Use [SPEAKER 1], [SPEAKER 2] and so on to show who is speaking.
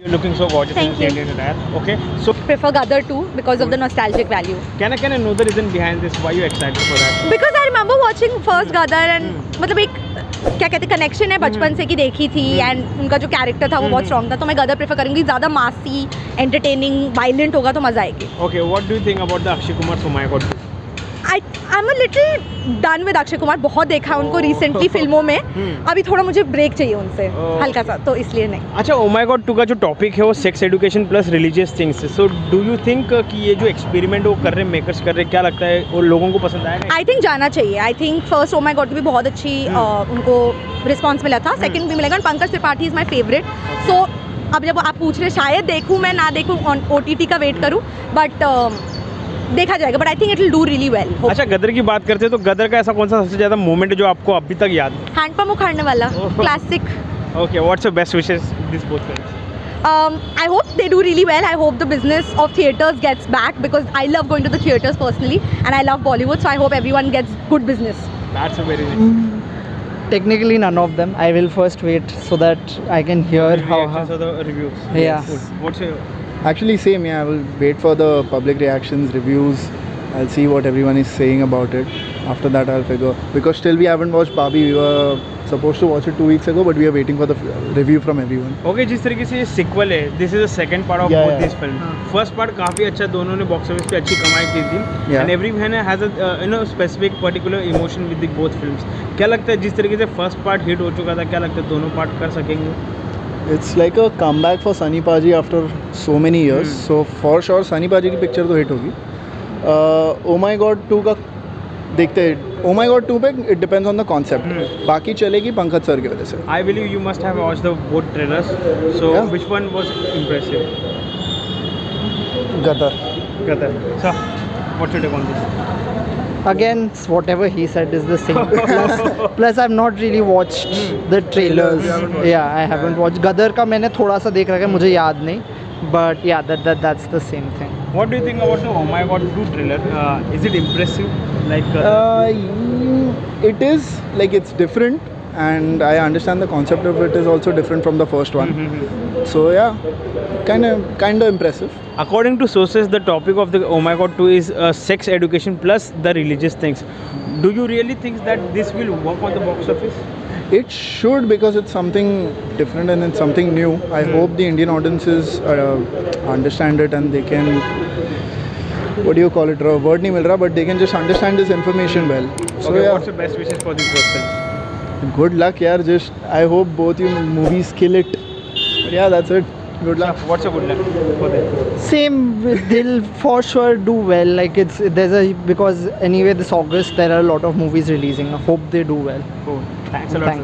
[SPEAKER 1] You're looking so gorgeous in
[SPEAKER 2] Thank
[SPEAKER 1] the
[SPEAKER 2] you.
[SPEAKER 1] Indian attire. Okay, so
[SPEAKER 2] Prefer Gadar 2 because of the nostalgic value.
[SPEAKER 1] can I know the reason behind this? Why you excited for that?
[SPEAKER 2] Because I remember watching first Gadar and मतलब एक क्या कहते हैं connection है बचपन से की देखी थी एंड उनका जो कैरेक्टर था वो बहुत स्ट्रॉन्ग था तो मैं गदर प्रेफर करूँगी ज़्यादा मासी एंटरटेनिंग वायलेंट होगा तो मज़ा आएगी.
[SPEAKER 1] Okay, what do you think about the Akshay Kumar Oh My God 2?
[SPEAKER 2] I'm a little done with Akshay Kumar. बहुत देखा है उनको रिसेंटली फिल्मों में. अभी थोड़ा मुझे ब्रेक चाहिए उनसे हल्का सा तो इसलिए नहीं.
[SPEAKER 1] अच्छा, ओ माय गॉड 2 का जो टॉपिक है वो sex education plus religious things. So do you think कि ये जो एक्सपेरिमेंट वो कर रहे हैं मेकर्स कर रहे हैं क्या लगता है वो लोगों को पसंद आएगा?
[SPEAKER 2] आई थिंक जाना चाहिए. I think first oh my God भी बहुत अच्छी उनको रिस्पॉन्स मिला था. सेकंड भी मिलेगा. Pankaj Tripathi is my favourite. So अब जब आप पूछ रहे शायद देखूँ मैं ना देखूँ OTT का वेट करूँ बट देखा जाएगा. But I think it will do really well.
[SPEAKER 1] अच्छा, गदर की बात करते हैं तो गदर का ऐसा कौन सा सबसे ज़्यादा मोमेंट है जो आपको अभी तक याद है?
[SPEAKER 2] हैंड पंप उखाड़ने वाला classic.
[SPEAKER 1] Okay, what's your best wishes this both films?
[SPEAKER 2] I hope they do really well. I hope the business of theatres gets back because I love going to the theatres personally and I love Bollywood, so I hope everyone gets good business.
[SPEAKER 1] That's a very nice.
[SPEAKER 3] Technically none of them. I will first wait so that I can hear how.
[SPEAKER 1] So the reviews.
[SPEAKER 3] Yeah.
[SPEAKER 1] What's your
[SPEAKER 4] Actually, same. Yeah, I will wait for the public reactions, reviews. I'll see what everyone is saying about it. After that, I'll figure. Because still we haven't watched Barbie. We were supposed to watch it 2 weeks ago, but we are waiting for the review from everyone.
[SPEAKER 1] Okay, जिस तरीके से ये sequel है, this is the second part of both this film. First part काफ़ी अच्छा, दोनों ने box office पे अच्छी कमाई की थी and everyone has a specific particular emotion with the both films. क्या लगता है जिस तरीके से फर्स्ट पार्ट हिट हो चुका था, क्या लगता है दोनों पार्ट कर सकेंगे?
[SPEAKER 4] It's like a comeback for Sunny Paji after so many years. So for sure Sunny Paji की पिक्चर तो हिट होगी. Oh My God 2 का देखते हैं. Oh My God 2 पे it depends on the concept. बाकी चलेगी पंकज सर की वजह से.
[SPEAKER 1] I believe you must have watched the both trailers. So
[SPEAKER 4] Yeah.
[SPEAKER 1] which one was impressive?
[SPEAKER 4] Gadar.
[SPEAKER 1] Gadar. So what's your take on this?
[SPEAKER 3] Again, whatever he said is the same. Plus I've not really watched the trailers. Yeah, I haven't watched. Gadar का मैंने थोड़ा सा देख रखा है, मुझे याद नहीं. But yeah, that's the same thing.
[SPEAKER 1] What do you think about the Oh My God 2 trailer? Is it impressive? Like
[SPEAKER 4] It is like it's different, and I understand the concept of it is also different from the first one. So yeah, kind of impressive.
[SPEAKER 1] according to sources, the topic of the Oh My God 2 is sex education plus the religious things. Do you really think that this will work on the box office?
[SPEAKER 4] It should, because it's something different and it's something new. I hope the Indian audiences understand it and they can, what do you call it, word nahi mil raha, but they can just understand this information well. So
[SPEAKER 1] Okay,
[SPEAKER 4] yeah,
[SPEAKER 1] what's your best wishes for these both films?
[SPEAKER 4] good luck yaar. Just I hope both you movies kill it. But yeah, that's it. Good luck.
[SPEAKER 1] What's your good luck for them?
[SPEAKER 3] Same, they'll for sure do well. Like because anyway this August there are a lot of movies releasing. I hope they do well.
[SPEAKER 1] Cool. Thanks a lot.
[SPEAKER 3] Thanks.